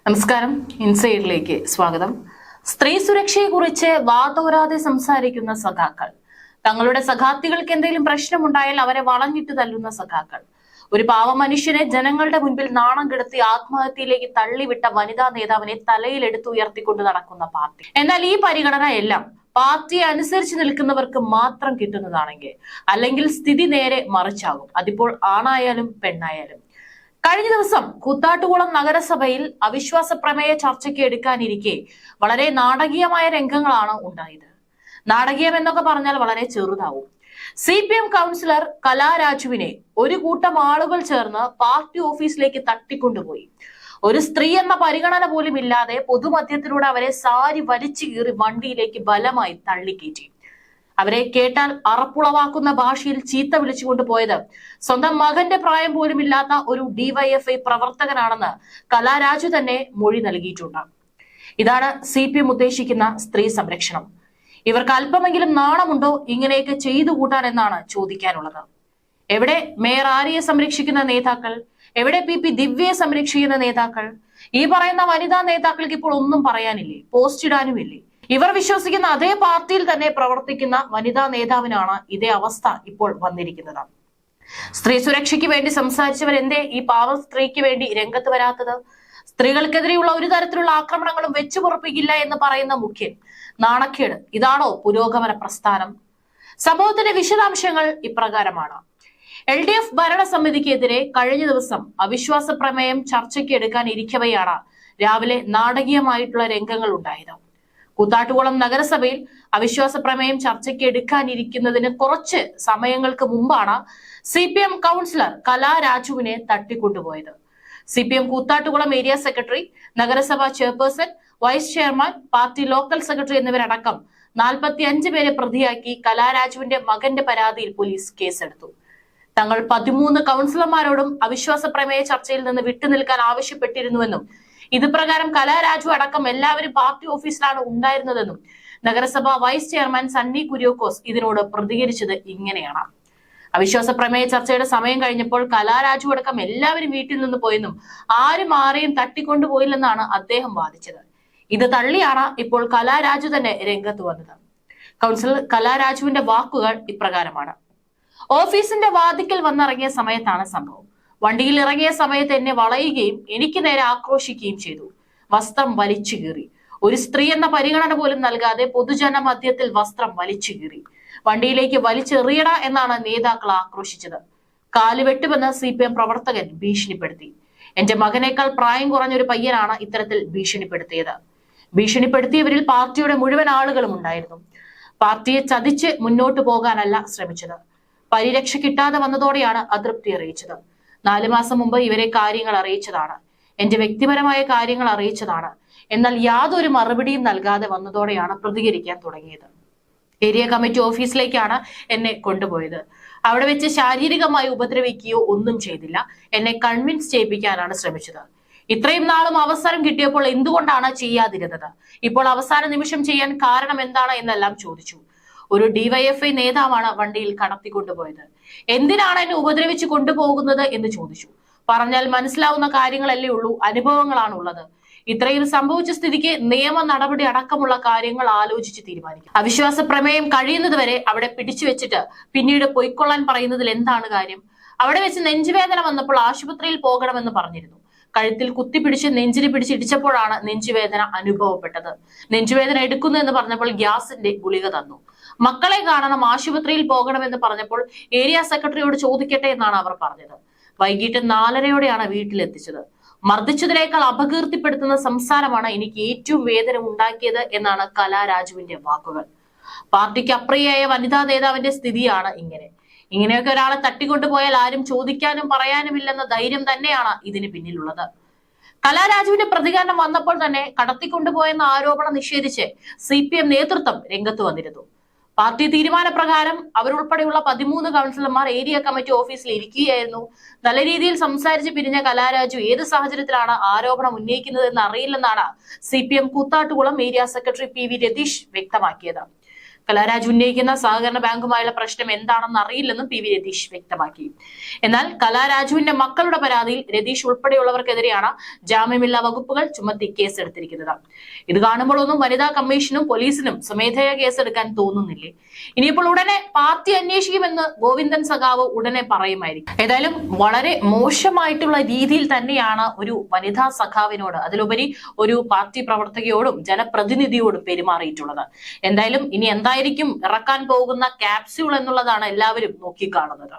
നമസ്കാരം. ഇൻസൈഡിലേക്ക് സ്വാഗതം. സ്ത്രീ സുരക്ഷയെക്കുറിച്ച് വാതോരാതെ സംസാരിക്കുന്ന സഖാക്കൾ, തങ്ങളുടെ സഖാത്തികൾക്ക് എന്തെങ്കിലും പ്രശ്നമുണ്ടായാൽ അവരെ വളഞ്ഞിട്ട് തല്ലുന്ന സഖാക്കൾ, ഒരു പാവ മനുഷ്യനെ ജനങ്ങളുടെ മുൻപിൽ നാണം കെടുത്തി ആത്മഹത്യയിലേക്ക് തള്ളിവിട്ട വനിതാ നേതാവിനെ തലയിലെടുത്ത് ഉയർത്തിക്കൊണ്ട് നടക്കുന്ന പാർട്ടി. എന്നാൽ ഈ പരിഗണന എല്ലാം പാർട്ടിയെ അനുസരിച്ച് നിൽക്കുന്നവർക്ക് മാത്രം കിട്ടുന്നതാണെങ്കിൽ, അല്ലെങ്കിൽ സ്ഥിതി നേരെ മറിച്ചാകും. അതിപ്പോൾ ആണായാലും പെണ്ണായാലും. കഴിഞ്ഞ ദിവസം കൂത്താട്ടുകുളം നഗരസഭയിൽ അവിശ്വാസ പ്രമേയ ചർച്ചയ്ക്ക് എടുക്കാനിരിക്കെ വളരെ നാടകീയമായ രംഗങ്ങളാണ് ഉണ്ടായത്. നാടകീയം എന്നൊക്കെ പറഞ്ഞാൽ വളരെ ചെറുതാവും. CPM കൗൺസിലർ കലാരാജുവിനെ ഒരു കൂട്ടം ആളുകൾ ചേർന്ന് പാർട്ടി ഓഫീസിലേക്ക് തട്ടിക്കൊണ്ടുപോയി. ഒരു സ്ത്രീ എന്ന പരിഗണന പോലും ഇല്ലാതെ പൊതുമധ്യത്തിലൂടെ അവരെ സാരി വലിച്ചു കീറി വണ്ടിയിലേക്ക് ബലമായി തള്ളിക്കയറ്റി. അവരെ കേട്ടാൽ അറപ്പുളവാക്കുന്ന ഭാഷയിൽ ചീത്ത വിളിച്ചുകൊണ്ട് പോയത് സ്വന്തം മകന്റെ പ്രായം പോലും ഇല്ലാത്ത ഒരു DYFI പ്രവർത്തകനാണെന്ന് കലാരാജു തന്നെ മൊഴി നൽകിയിട്ടുണ്ട്. ഇതാണ് CPM ഉദ്ദേശിക്കുന്ന സ്ത്രീ സംരക്ഷണം. ഇവർക്ക് അല്പമെങ്കിലും നാണമുണ്ടോ ഇങ്ങനെയൊക്കെ ചെയ്തു കൂട്ടാൻ എന്നാണ് ചോദിക്കാനുള്ളത്. എവിടെ മേയർ ആര്യയെ സംരക്ഷിക്കുന്ന നേതാക്കൾ? എവിടെ PP ദിവ്യയെ സംരക്ഷിക്കുന്ന നേതാക്കൾ? ഈ പറയുന്ന വനിതാ നേതാക്കൾക്ക് ഇപ്പോൾ ഒന്നും പറയാനില്ലേ? പോസ്റ്റ് ഇടാനുമില്ലേ? ഇവർ വിശ്വസിക്കുന്ന അതേ പാർട്ടിയിൽ തന്നെ പ്രവർത്തിക്കുന്ന വനിതാ നേതാവിനാണ് ഇതേ അവസ്ഥ ഇപ്പോൾ വന്നിരിക്കുന്നത്. സ്ത്രീ സുരക്ഷയ്ക്ക് വേണ്ടി സംസാരിച്ചവർ എന്തേ ഈ പാവ സ്ത്രീക്ക് വേണ്ടി രംഗത്ത് വരാത്തത്? സ്ത്രീകൾക്കെതിരെയുള്ള ഒരു തരത്തിലുള്ള ആക്രമണങ്ങളും വെച്ചു പൊറപ്പിക്കില്ല എന്ന് പറയുന്ന മുഖ്യൻ. നാണക്കേട്. ഇതാണോ പുരോഗമന പ്രസ്ഥാനം? സംഭവത്തിന്റെ വിശദാംശങ്ങൾ ഇപ്രകാരമാണ്. LDF ഭരണസമിതിക്കെതിരെ കഴിഞ്ഞ ദിവസം അവിശ്വാസ പ്രമേയം ചർച്ചയ്ക്ക് എടുക്കാൻ ഇരിക്കവെയാണ് രാവിലെ നാടകീയമായിട്ടുള്ള രംഗങ്ങൾ ഉണ്ടായത്. കൂത്താട്ടുകുളം നഗരസഭയിൽ അവിശ്വാസ പ്രമേയം ചർച്ചയ്ക്ക് എടുക്കാനിരിക്കുന്നതിന് കുറച്ച് സമയങ്ങൾക്ക് മുമ്പാണ് CPM കൗൺസിലർ കലാരാജുവിനെ തട്ടിക്കൊണ്ടുപോയത്. CPM കൂത്താട്ടുകുളം ഏരിയ സെക്രട്ടറി, നഗരസഭാ chairperson, vice chairman, party local secretary എന്നിവരടക്കം 45 പേരെ പ്രതിയാക്കി കലാരാജുവിന്റെ മകന്റെ പരാതിയിൽ പോലീസ് കേസെടുത്തു. തങ്ങൾ 13 കൗൺസിലർമാരോടും അവിശ്വാസ പ്രമേയ ചർച്ചയിൽ നിന്ന് വിട്ടുനിൽക്കാൻ ആവശ്യപ്പെട്ടിരുന്നുവെന്നും ഇത് പ്രകാരം കലാരാജു അടക്കം എല്ലാവരും പാർട്ടി ഓഫീസിലാണ് ഉണ്ടായിരുന്നതെന്നും നഗരസഭ വൈസ് ചെയർമാൻ സണ്ണി കുര്യാക്കോസ് ഇതിനോട് പ്രതികരിച്ചത് ഇങ്ങനെയാണ്. അവിശ്വാസ പ്രമേയ ചർച്ചയുടെ സമയം കഴിഞ്ഞപ്പോൾ കലാരാജു അടക്കം എല്ലാവരും വീട്ടിൽ നിന്ന് പോയെന്നും ആരും ആരെയും തട്ടിക്കൊണ്ടുപോയില്ലെന്നാണ് അദ്ദേഹം വാദിച്ചത്. ഇത് തള്ളിയാണ് ഇപ്പോൾ കലാരാജു തന്നെ രംഗത്ത് വന്നത്. കൗൺസിലർ കലാരാജുവിന്റെ വാക്കുകൾ ഇപ്രകാരമാണ്. ഓഫീസിന്റെ വാതിക്കൽ വന്നിറങ്ങിയ സമയത്താണ് സംഭവം. വണ്ടിയിൽ ഇറങ്ങിയ സമയത്ത് എന്നെ വളയുകയും എനിക്ക് നേരെ ആക്രോശിക്കുകയും ചെയ്തു. വസ്ത്രം വലിച്ചു കീറി. ഒരു സ്ത്രീ എന്ന പരിഗണന പോലും നൽകാതെ പൊതുജന മധ്യത്തിൽ വസ്ത്രം വലിച്ചു കീറി. വണ്ടിയിലേക്ക് വലിച്ചെറിയട എന്നാണ് നേതാക്കൾ ആക്രോശിച്ചത്. കാലുവെട്ടുമെന്ന് CPM പ്രവർത്തകൻ ഭീഷണിപ്പെടുത്തി. എന്റെ മകനേക്കാൾ പ്രായം കുറഞ്ഞൊരു പയ്യനാണ് ഇത്തരത്തിൽ ഭീഷണിപ്പെടുത്തിയത്. ഭീഷണിപ്പെടുത്തിയവരിൽ പാർട്ടിയുടെ മുഴുവൻ ആളുകളും ഉണ്ടായിരുന്നു. പാർട്ടിയെ ചതിച്ച് മുന്നോട്ട് പോകാനല്ല ശ്രമിച്ചത്. പരിരക്ഷ കിട്ടാതെ വന്നതോടെയാണ് അതൃപ്തി അറിയിച്ചത്. 4 മാസം മുമ്പ് ഇവരെ കാര്യങ്ങൾ അറിയിച്ചതാണ്. എന്റെ വ്യക്തിപരമായ കാര്യങ്ങൾ അറിയിച്ചതാണ്. എന്നാൽ യാതൊരു മറുപടിയും നൽകാതെ വന്നതോടെയാണ് പ്രതികരിക്കാൻ തുടങ്ങിയത്. ഏരിയ കമ്മിറ്റി ഓഫീസിലേക്കാണ് എന്നെ കൊണ്ടുപോയത്. അവിടെ വെച്ച് ശാരീരികമായി ഉപദ്രവിക്കുകയോ ഒന്നും ചെയ്തില്ല. എന്നെ കൺവിൻസ് ചെയ്യിപ്പിക്കാനാണ് ശ്രമിച്ചത്. ഇത്രയും നാളും അവസരം കിട്ടിയപ്പോൾ എന്തുകൊണ്ടാണ് ചെയ്യാതിരുന്നത്? ഇപ്പോൾ അവസാന നിമിഷം ചെയ്യാൻ കാരണം എന്താണ് എന്നെല്ലാം ചോദിച്ചു. ഒരു DYFI നേതാവാണ് വണ്ടിയിൽ കടത്തിക്കൊണ്ടുപോയത്. എന്തിനാണ് എന്നെ ഉപദ്രവിച്ച് കൊണ്ടുപോകുന്നത് എന്ന് ചോദിച്ചു. പറഞ്ഞാൽ മനസ്സിലാവുന്ന കാര്യങ്ങളല്ലേ ഉള്ളൂ, അനുഭവങ്ങളാണ് ഉള്ളത്. ഇത്രയും സംഭവിച്ച സ്ഥിതിക്ക് നിയമ നടപടി അടക്കമുള്ള കാര്യങ്ങൾ ആലോചിച്ച് തീരുമാനിക്കും. അവിശ്വാസ പ്രമേയം കഴിയുന്നതുവരെ അവിടെ പിടിച്ചു വെച്ചിട്ട് പിന്നീട് പൊയ്ക്കൊള്ളാൻ പറയുന്നതിൽ എന്താണ് കാര്യം? അവിടെ വെച്ച് നെഞ്ചുവേദന വന്നപ്പോൾ ആശുപത്രിയിൽ പോകണമെന്ന് പറഞ്ഞിരുന്നു. കഴുത്തിൽ കുത്തിപ്പിടിച്ച് നെഞ്ചിന് പിടിച്ചിടിച്ചപ്പോഴാണ് നെഞ്ചുവേദന അനുഭവപ്പെട്ടത്. നെഞ്ചുവേദന എടുക്കുന്നു എന്ന് പറഞ്ഞപ്പോൾ ഗ്യാസിന്റെ ഗുളിക തന്നു. മക്കളെ കാണണം, ആശുപത്രിയിൽ പോകണമെന്ന് പറഞ്ഞപ്പോൾ ഏരിയ സെക്രട്ടറിയോട് ചോദിക്കട്ടെ എന്നാണ് അവർ പറഞ്ഞത്. വൈകിട്ട് 4:30 വീട്ടിലെത്തിച്ചത്. മർദ്ദിച്ചതിനേക്കാൾ അപകീർത്തിപ്പെടുത്തുന്ന സംസാരമാണ് എനിക്ക് ഏറ്റവും വേദന ഉണ്ടാക്കിയത് എന്നാണ് കലാരാജുവിന്റെ വാക്കുകൾ. പാർട്ടിക്ക് അപ്രിയയായ വനിതാ നേതാവിന്റെ സ്ഥിതിയാണ് ഇങ്ങനെ. ഇങ്ങനെയൊക്കെ ഒരാളെ തട്ടിക്കൊണ്ടുപോയാൽ ആരും ചോദിക്കാനും പറയാനുമില്ലെന്ന ധൈര്യം തന്നെയാണ് ഇതിന് പിന്നിലുള്ളത്. കലാരാജുവിന്റെ പ്രതികരണം വന്നപ്പോൾ തന്നെ കടത്തിക്കൊണ്ടുപോയെന്ന ആരോപണം നിഷേധിച്ച് CPM നേതൃത്വം രംഗത്ത് വന്നിരുന്നു. പാർട്ടി തീരുമാനപ്രകാരം അവരുൾപ്പെടെയുള്ള 13 കൗൺസിലർമാർ ഏരിയ കമ്മിറ്റി ഓഫീസിൽ ഇരിക്കുകയായിരുന്നു. നല്ല രീതിയിൽ സംസാരിച്ച് പിരിഞ്ഞ കലാരാജു ഏത് സാഹചര്യത്തിലാണ് ആരോപണം ഉന്നയിക്കുന്നതെന്ന് അറിയില്ലെന്നാണ് CPM Koothattukulam area secretary PV Ratheesh വ്യക്തമാക്കിയത്. കലാരാജ് ഉന്നയിക്കുന്ന സഹകരണ ബാങ്കുമായുള്ള പ്രശ്നം എന്താണെന്ന് അറിയില്ലെന്നും പി വി രതീഷ് വ്യക്തമാക്കി. എന്നാൽ കലാരാജുവിന്റെ മക്കളുടെ പരാതിയിൽ രതീഷ് ഉൾപ്പെടെയുള്ളവർക്കെതിരെയാണ് ജാമ്യമില്ലാ വകുപ്പുകൾ ചുമത്തി കേസെടുത്തിരിക്കുന്നത്. ഇത് കാണുമ്പോഴൊന്നും വനിതാ കമ്മീഷനും പോലീസിനും സ്വമേധയാ കേസെടുക്കാൻ തോന്നുന്നില്ലേ? ഇനിയിപ്പോൾ ഉടനെ പാർട്ടി അന്വേഷിക്കുമെന്ന് ഗോവിന്ദൻ സഖാവ് ഉടനെ പറയുമായിരിക്കും. ഏതായാലും വളരെ മോശമായിട്ടുള്ള രീതിയിൽ തന്നെയാണ് ഒരു വനിതാ സഖാവിനോട്, അതിലുപരി ഒരു പാർട്ടി പ്രവർത്തകയോടും ജനപ്രതിനിധിയോടും പെരുമാറിയിട്ടുള്ളത്. എന്തായാലും ഇനി എന്തായിരിക്കും ഇറക്കാൻ പോകുന്ന ക്യാപ്സ്യൂൾ എന്നുള്ളതാണ് എല്ലാവരും നോക്കിക്കാണുന്നത്.